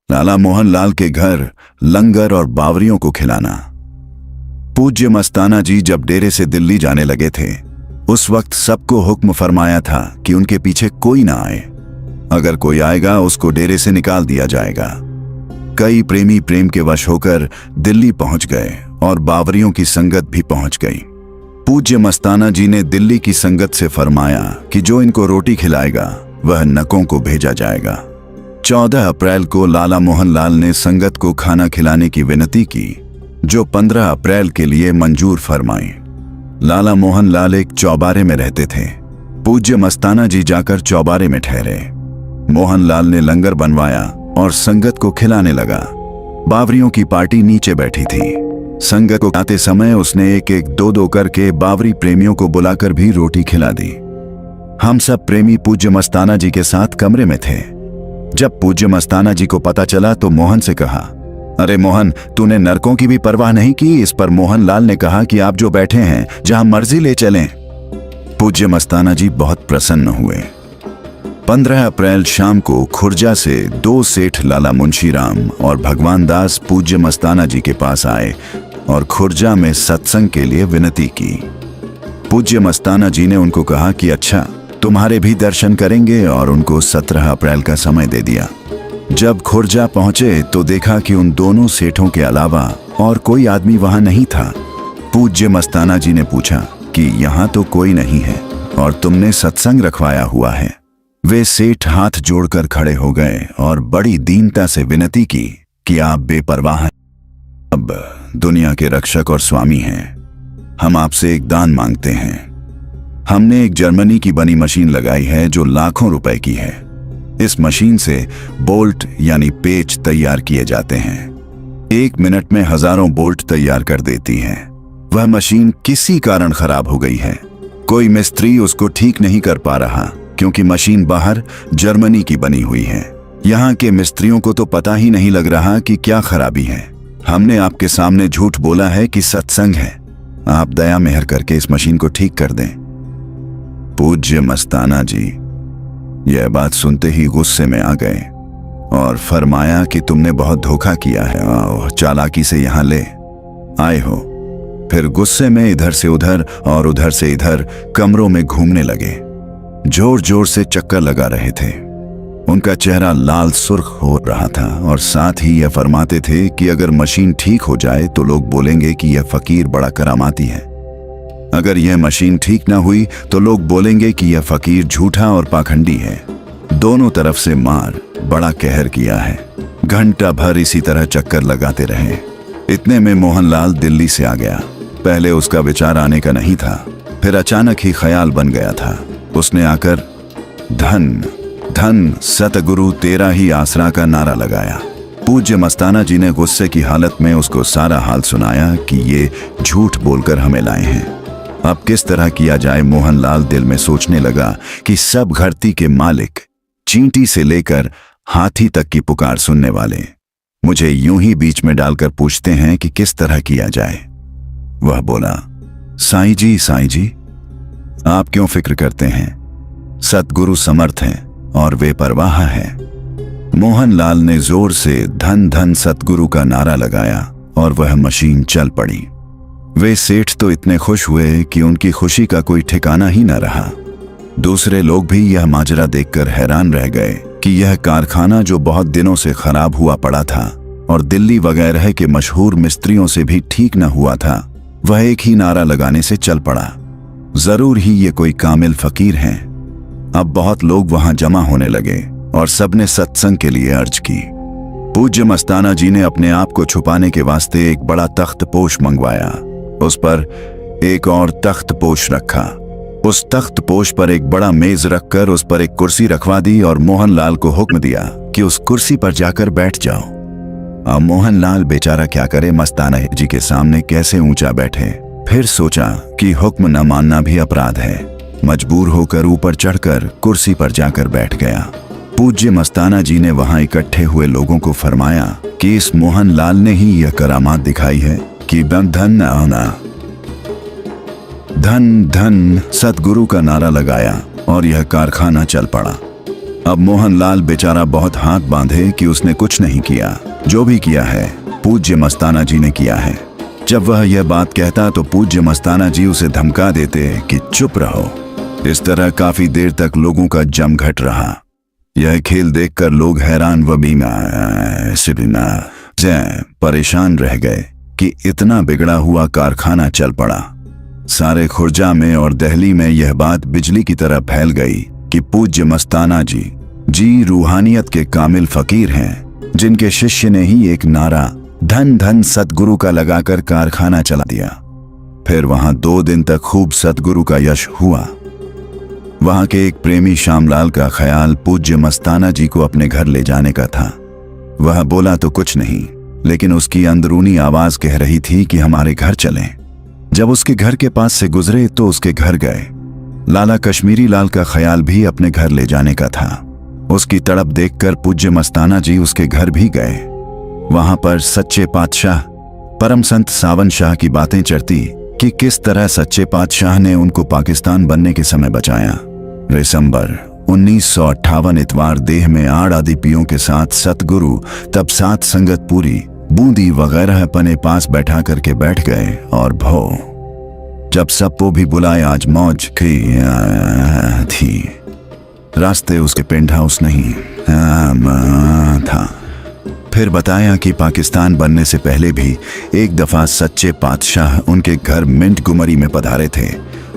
लाला मोहन लाल के घर लंगर और बावरियों को खिलाना। पूज्य मस्ताना जी जब डेरे से दिल्ली जाने लगे थे, उस वक्त सबको हुक्म फरमाया था कि उनके पीछे कोई ना आए। अगर कोई आएगा उसको डेरे से निकाल दिया जाएगा। कई प्रेमी प्रेम के वश होकर दिल्ली पहुंच गए और बावरियों की संगत भी पहुंच गई। पूज्य मस्ताना जी ने दिल्ली की संगत से फरमाया कि जो इनको रोटी खिलाएगा वह नकों को भेजा जाएगा। 14 अप्रैल को लाला मोहन लाल ने संगत को खाना खिलाने की विनती की, जो 15 अप्रैल के लिए मंजूर फरमाई। लाला मोहन लाल एक चौबारे में रहते थे। पूज्य मस्ताना जी जाकर चौबारे में ठहरे। मोहन लाल ने लंगर बनवाया और संगत को खिलाने लगा। बावरियों की पार्टी नीचे बैठी थी। संगत को खाते समय उसने एक एक दो दो करके बावरी प्रेमियों को बुलाकर भी रोटी खिला दी। हम सब प्रेमी पूज्य मस्ताना जी के साथ कमरे में थे। जब पूज्य मस्ताना जी को पता चला तो मोहन से कहा, अरे मोहन, तूने नरकों की भी परवाह नहीं की। इस पर मोहन लाल ने कहा कि आप जो बैठे हैं जहां मर्जी ले चलें। पूज्य मस्ताना जी बहुत प्रसन्न हुए। 15 अप्रैल शाम को खुर्जा से 2 सेठ लाला मुंशीराम और भगवान दास पूज्य मस्ताना जी के पास आए और खुर्जा में सत्संग के लिए विनती की। पूज्य मस्ताना जी ने उनको कहा कि अच्छा, तुम्हारे भी दर्शन करेंगे और उनको 17 अप्रैल का समय दे दिया। जब खुर्जा पहुंचे तो देखा कि उन दोनों सेठों के अलावा और कोई आदमी वहां नहीं था। पूज्य मस्ताना जी ने पूछा कि यहां तो कोई नहीं है और तुमने सत्संग रखवाया हुआ है। वे सेठ हाथ जोड़कर खड़े हो गए और बड़ी दीनता से विनती की कि आप बेपरवाह हैं, अब दुनिया के रक्षक और स्वामी हैं। हम आपसे एक दान मांगते हैं। हमने एक जर्मनी की बनी मशीन लगाई है जो लाखों रुपए की है। इस मशीन से बोल्ट यानी पेच तैयार किए जाते हैं। 1 मिनट में हजारों बोल्ट तैयार कर देती है। वह मशीन किसी कारण खराब हो गई है। कोई मिस्त्री उसको ठीक नहीं कर पा रहा, क्योंकि मशीन बाहर जर्मनी की बनी हुई है। यहाँ के मिस्त्रियों को तो पता ही नहीं लग रहा कि क्या खराबी है। हमने आपके सामने झूठ बोला है कि सत्संग है। आप दया मेहर करके इस मशीन को ठीक कर दें। पूज्य मस्ताना जी यह बात सुनते ही गुस्से में आ गए और फरमाया कि तुमने बहुत धोखा किया है। आओ, चालाकी से यहाँ ले आए हो। फिर गुस्से में इधर से उधर और उधर से इधर कमरों में घूमने लगे। जोर जोर से चक्कर लगा रहे थे। उनका चेहरा लाल सुर्ख हो रहा था और साथ ही यह फरमाते थे कि अगर मशीन ठीक हो जाए तो लोग बोलेंगे कि यह फकीर बड़ा करामाती है। अगर यह मशीन ठीक ना हुई तो लोग बोलेंगे कि यह फकीर झूठा और पाखंडी है। दोनों तरफ से मार, बड़ा कहर किया है। घंटा भर इसी तरह चक्कर लगाते रहे। इतने में मोहनलाल दिल्ली से आ गया। पहले उसका विचार आने का नहीं था, फिर अचानक ही ख्याल बन गया था। उसने आकर धन धन सतगुरु तेरा ही आसरा का नारा लगाया। पूज्य मस्ताना जी ने गुस्से की हालत में उसको सारा हाल सुनाया कि ये झूठ बोलकर हमें लाए हैं। अब किस तरह किया जाए। मोहनलाल दिल में सोचने लगा कि सब धरती के मालिक, चींटी से लेकर हाथी तक की पुकार सुनने वाले मुझे यूं ही बीच में डालकर पूछते हैं कि किस तरह किया जाए। वह बोला, साईं जी, आप क्यों फिक्र करते हैं? सतगुरु समर्थ हैं और वे परवाह हैं। मोहनलाल ने जोर से धन धन सतगुरु का नारा लगाया और वह मशीन चल पड़ी। वे सेठ तो इतने खुश हुए कि उनकी खुशी का कोई ठिकाना ही न रहा। दूसरे लोग भी यह माजरा देखकर हैरान रह गए कि यह कारखाना जो बहुत दिनों से खराब हुआ पड़ा था और दिल्ली वगैरह के मशहूर मिस्त्रियों से भी ठीक न हुआ था, वह एक ही नारा लगाने से चल पड़ा। जरूर ही ये कोई कामिल फकीर हैं। अब बहुत लोग वहां जमा होने लगे और सबने सत्संग के लिए अर्ज की। पूज्य मस्ताना जी ने अपने आप को छुपाने के वास्ते एक बड़ा तख्त पोश मंगवाया। उस पर एक और तख्त पोश रखा। उस तख्त पोश पर एक बड़ा मेज रखकर उस पर एक कुर्सी रखवा दी और मोहनलाल को हुक्म दिया कि उस कुर्सी पर जाकर बैठ जाओ। अब मोहनलाल बेचारा क्या करे, मस्ताना जी के सामने कैसे ऊंचा बैठे। फिर सोचा कि हुक्म न मानना भी अपराध है। मजबूर होकर ऊपर चढ़कर कुर्सी पर जाकर बैठ गया। पूज्य मस्ताना जी ने वहां इकट्ठे हुए लोगों को फरमाया कि इस मोहनलाल ने ही यह करामात दिखाई है कि धन आना। धन धन सतगुरु का नारा लगाया और यह कारखाना चल पड़ा। अब मोहनलाल बेचारा बहुत हाथ बांधे कि उसने कुछ नहीं किया, जो भी किया है पूज्य मस्ताना जी ने किया है। जब वह यह बात कहता तो पूज्य मस्ताना जी उसे धमका देते कि चुप रहो। इस तरह काफी देर तक लोगों का जमघट रहा। यह खेल देखकर लोग हैरान व परेशान रह गए कि इतना बिगड़ा हुआ कारखाना चल पड़ा। सारे खुर्जा में और दिल्ली में यह बात बिजली की तरह फैल गई कि पूज्य मस्ताना जी रूहानियत के कामिल फकीर हैं, जिनके शिष्य ने ही एक नारा धन धन सतगुरु का लगाकर कारखाना चला दिया। फिर वहां 2 दिन तक खूब सतगुरु का यश हुआ। वहां के एक प्रेमी श्यामलाल का ख्याल पूज्य मस्ताना जी को अपने घर ले जाने का था। वह बोला तो कुछ नहीं, लेकिन उसकी अंदरूनी आवाज कह रही थी कि हमारे घर चलें। जब उसके घर के पास से गुजरे तो उसके घर गए। लाला कश्मीरी लाल का ख्याल भी अपने घर ले जाने का था। उसकी तड़प देखकर पूज्य मस्ताना जी उसके घर भी गए। वहां पर सच्चे पातशाह परम संत सावन शाह की बातें चढ़ती कि किस तरह सच्चे पातशाह ने उनको पाकिस्तान बनने के समय बचाया। दिसंबर 1958 इतवार देह में आड़ आदि पियों के साथ सतगुरु तब सात संगत पूरी बूंदी वगैरह अपने पास बैठा करके बैठ गए और भो जब सबको भी बुलाए आज मौज की थी। रास्ते उसके पेंट हाउस नहीं था। फिर बताया कि पाकिस्तान बनने से पहले भी एक दफा सच्चे पातशाह उनके घर मिंट गुमरी में पधारे थे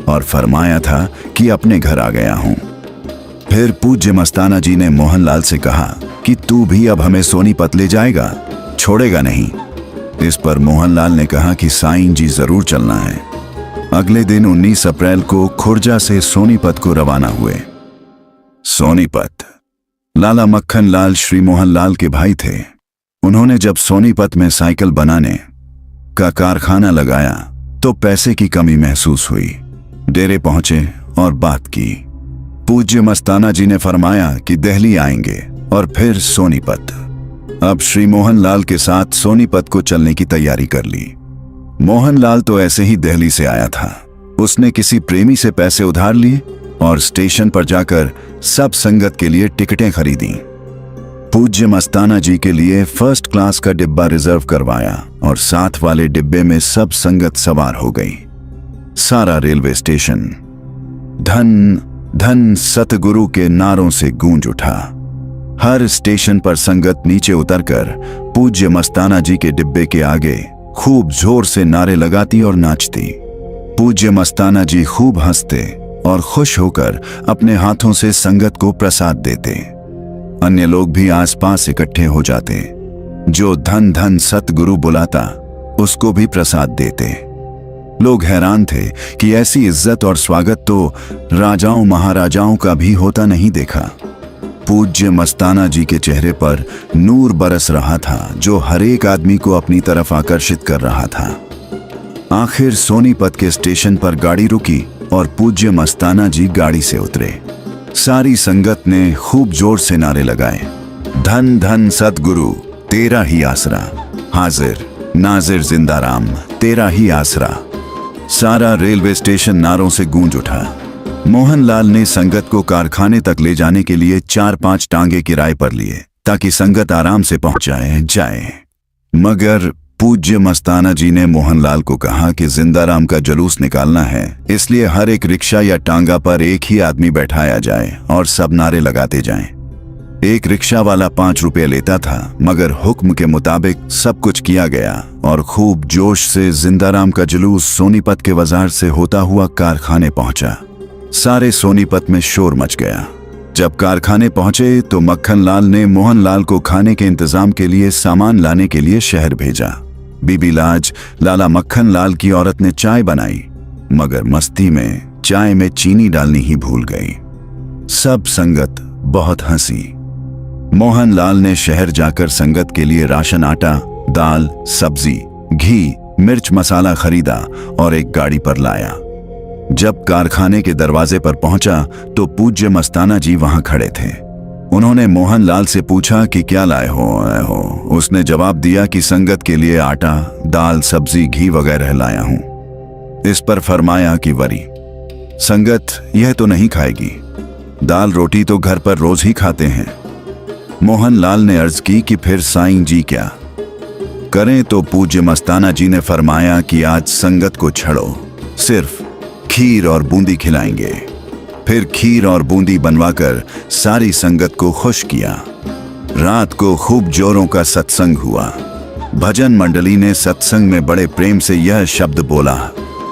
और फरमाया था कि अपने घर आ गया हूं। फिर पूज्य मस्ताना जी ने मोहनलाल से कहा कि तू भी अब हमें सोनीपत ले जाएगा, छोड़ेगा नहीं। इस पर मोहनलाल ने कहा कि साईं जी जरूर चलना है। अगले दिन 19 अप्रैल को खुर्जा से सोनीपत को रवाना हुए। सोनीपत लाला मक्खन लाल श्री मोहनलाल के भाई थे। उन्होंने जब सोनीपत में साइकिल बनाने का कारखाना लगाया तो पैसे की कमी महसूस हुई। डेरे पहुंचे और बात की। पूज्य मस्ताना जी ने फरमाया कि दिल्ली आएंगे और फिर सोनीपत। अब श्री मोहनलाल के साथ सोनीपत को चलने की तैयारी कर ली। मोहनलाल तो ऐसे ही दिल्ली से आया था। उसने किसी प्रेमी से पैसे उधार लिए और स्टेशन पर जाकर सब संगत के लिए टिकटें खरीदी। पूज्य मस्ताना जी के लिए फर्स्ट क्लास का डिब्बा रिजर्व करवाया और साथ वाले डिब्बे में सब संगत सवार हो गई। सारा रेलवे स्टेशन धन धन सतगुरु के नारों से गूंज उठा। हर स्टेशन पर संगत नीचे उतरकर पूज्य मस्ताना जी के डिब्बे के आगे खूब जोर से नारे लगाती और नाचती। पूज्य मस्ताना जी खूब हंसते और खुश होकर अपने हाथों से संगत को प्रसाद देते। अन्य लोग भी आसपास इकट्ठे हो जाते। जो धन धन सतगुरु बुलाता उसको भी प्रसाद देते। लोग हैरान थे कि ऐसी इज्जत और स्वागत तो राजाओं महाराजाओं का भी होता नहीं देखा। पूज्य मस्ताना जी के चेहरे पर नूर बरस रहा था, जो हर एक आदमी को अपनी तरफ आकर्षित कर रहा था। आखिर सोनीपत के स्टेशन पर गाड़ी रुकी और पूज्य मस्ताना जी गाड़ी से उतरे। सारी संगत ने खूब जोर से नारे लगाए, धन धन सतगुरु तेरा ही आसरा, हाजिर नाजिर जिंदाराम तेरा ही आसरा। सारा रेलवे स्टेशन नारों से गूंज उठा। मोहनलाल ने संगत को कारखाने तक ले जाने के लिए 4-5 टांगे किराए पर लिए ताकि संगत आराम से पहुंच जाए। मगर पूज्य मस्ताना जी ने मोहनलाल को कहा कि जिंदाराम का जुलूस निकालना है, इसलिए हर एक रिक्शा या टांगा पर एक ही आदमी बैठाया जाए और सब नारे लगाते जाएं। एक रिक्शा वाला 5 रुपये लेता था, मगर हुक्म के मुताबिक सब कुछ किया गया और खूब जोश से जिंदाराम का जुलूस सोनीपत के बाजार से होता हुआ कारखाने पहुंचा। सारे सोनीपत में शोर मच गया। जब कारखाने पहुंचे तो मक्खन लाल ने मोहनलाल को खाने के इंतजाम के लिए सामान लाने के लिए शहर भेजा। बीबी लाज लाला मक्खन लाल की औरत ने चाय बनाई, मगर मस्ती में चाय में चीनी डालनी ही भूल गई। सब संगत बहुत हंसी। मोहनलाल ने शहर जाकर संगत के लिए राशन, आटा, दाल, सब्जी, घी, मिर्च मसाला खरीदा और एक गाड़ी पर लाया। जब कारखाने के दरवाजे पर पहुंचा तो पूज्य मस्ताना जी वहां खड़े थे। उन्होंने मोहनलाल से पूछा कि क्या लाए हो। उसने जवाब दिया कि संगत के लिए आटा, दाल, सब्जी, घी वगैरह लाया हूं। इस पर फरमाया कि वरी संगत यह तो नहीं खाएगी, दाल रोटी तो घर पर रोज ही खाते हैं। मोहनलाल ने अर्ज की कि फिर साईं जी क्या करें, तो पूज्य मस्ताना जी ने फरमाया कि आज संगत को छड़ो, सिर्फ खीर और बूंदी खिलाएंगे। फिर खीर और बूंदी बनवाकर सारी संगत को खुश किया। रात को खूब जोरों का सत्संग हुआ। भजन मंडली ने सत्संग में बड़े प्रेम से यह शब्द बोला,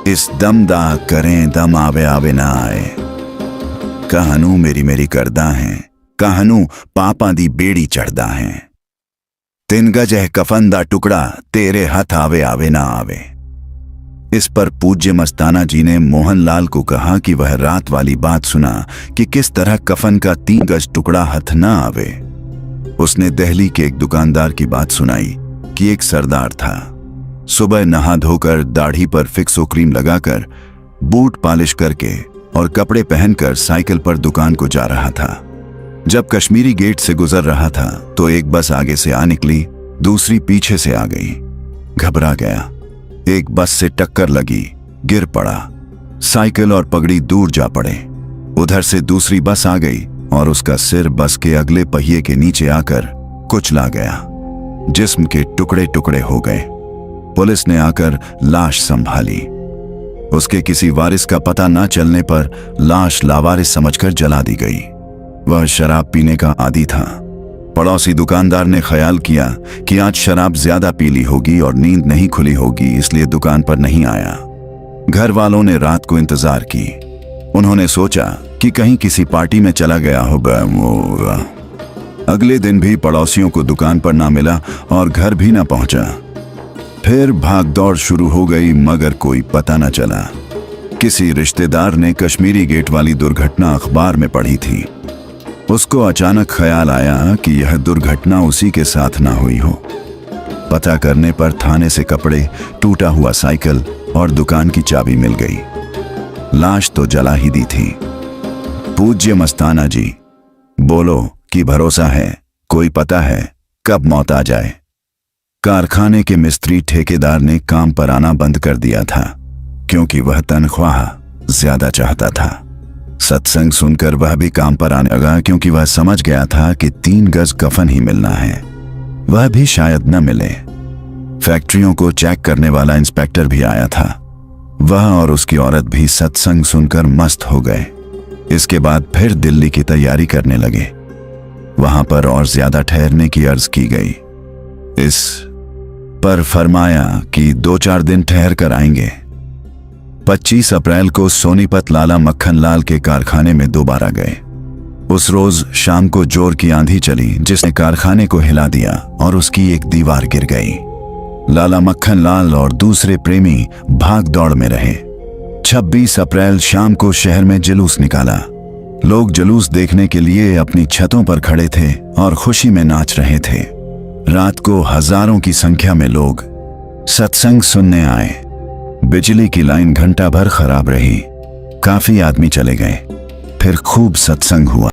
इस दम दा करें दम आवे आवे ना आए। कहानू मेरी मेरी करदा है, कहानू पापा दी बेड़ी चढ़दा है। 3 गज है कफन दा टुकड़ा, तेरे हाथ आवे आवे ना आवे। इस पर पूज्य मस्ताना जी ने मोहनलाल को कहा कि वह रात वाली बात सुना कि किस तरह कफन का 3 गज टुकड़ा हाथ न आवे। उसने दिल्ली के एक दुकानदार की बात सुनाई कि एक सरदार था। सुबह नहा धोकर, दाढ़ी पर फिक्सो क्रीम लगाकर, बूट पॉलिश करके और कपड़े पहनकर साइकिल पर दुकान को जा रहा था। जब कश्मीरी गेट से गुजर रहा था तो एक बस आगे से आ निकली, दूसरी पीछे से आ गई। घबरा गया। एक बस से टक्कर लगी, गिर पड़ा। साइकिल और पगड़ी दूर जा पड़े। उधर से दूसरी बस आ गई और उसका सिर बस के अगले पहिए के नीचे आकर कुचला गया। जिस्म के टुकड़े टुकड़े हो गए। पुलिस ने आकर लाश संभाली। उसके किसी वारिस का पता न चलने पर लाश लावारिस समझकर जला दी गई। वह शराब पीने का आदी था। पड़ोसी दुकानदार ने ख्याल किया कि आज शराब ज्यादा पी ली होगी और नींद नहीं खुली होगी, इसलिए दुकान पर नहीं आया। घर वालों ने रात को इंतजार की। उन्होंने सोचा कि कहीं किसी पार्टी में चला गया होगा। अगले दिन भी पड़ोसियों को दुकान पर ना मिला और घर भी ना पहुंचा। फिर भागदौड़ शुरू हो गई, मगर कोई पता न चला। किसी रिश्तेदार ने कश्मीरी गेट वाली दुर्घटना अखबार में पढ़ी थी। उसको अचानक ख्याल आया कि यह दुर्घटना उसी के साथ ना हुई हो। पता करने पर थाने से कपड़े, टूटा हुआ साइकिल और दुकान की चाबी मिल गई। लाश तो जला ही दी थी। पूज्य मस्ताना जी, बोलो कि भरोसा है, कोई पता है कब मौत आ जाए। कारखाने के मिस्त्री ठेकेदार ने काम पर आना बंद कर दिया था क्योंकि वह तनख्वाह ज्यादा चाहता था। सत्संग सुनकर वह भी काम पर आने लगा क्योंकि वह समझ गया था कि 3 गज कफन ही मिलना है, वह भी शायद न मिले। फैक्ट्रियों को चेक करने वाला इंस्पेक्टर भी आया था। वह और उसकी औरत भी सत्संग सुनकर मस्त हो गए। इसके बाद फिर दिल्ली की तैयारी करने लगे। वहां पर और ज्यादा ठहरने की अर्ज की गई। इस पर फरमाया कि 2-4 दिन ठहर कर आएंगे। 25 अप्रैल को सोनीपत लाला मक्खन लाल के कारखाने में दोबारा गए। उस रोज शाम को जोर की आंधी चली जिसने कारखाने को हिला दिया और उसकी एक दीवार गिर गई। लाला मक्खन लाल और दूसरे प्रेमी भाग दौड़ में रहे। 26 अप्रैल शाम को शहर में जुलूस निकाला। लोग जुलूस देखने के लिए अपनी छतों पर खड़े थे और खुशी में नाच रहे थे। रात को हजारों की संख्या में लोग सत्संग सुनने आए। बिजली की लाइन घंटा भर खराब रही। काफी आदमी चले गए। फिर खूब सत्संग हुआ।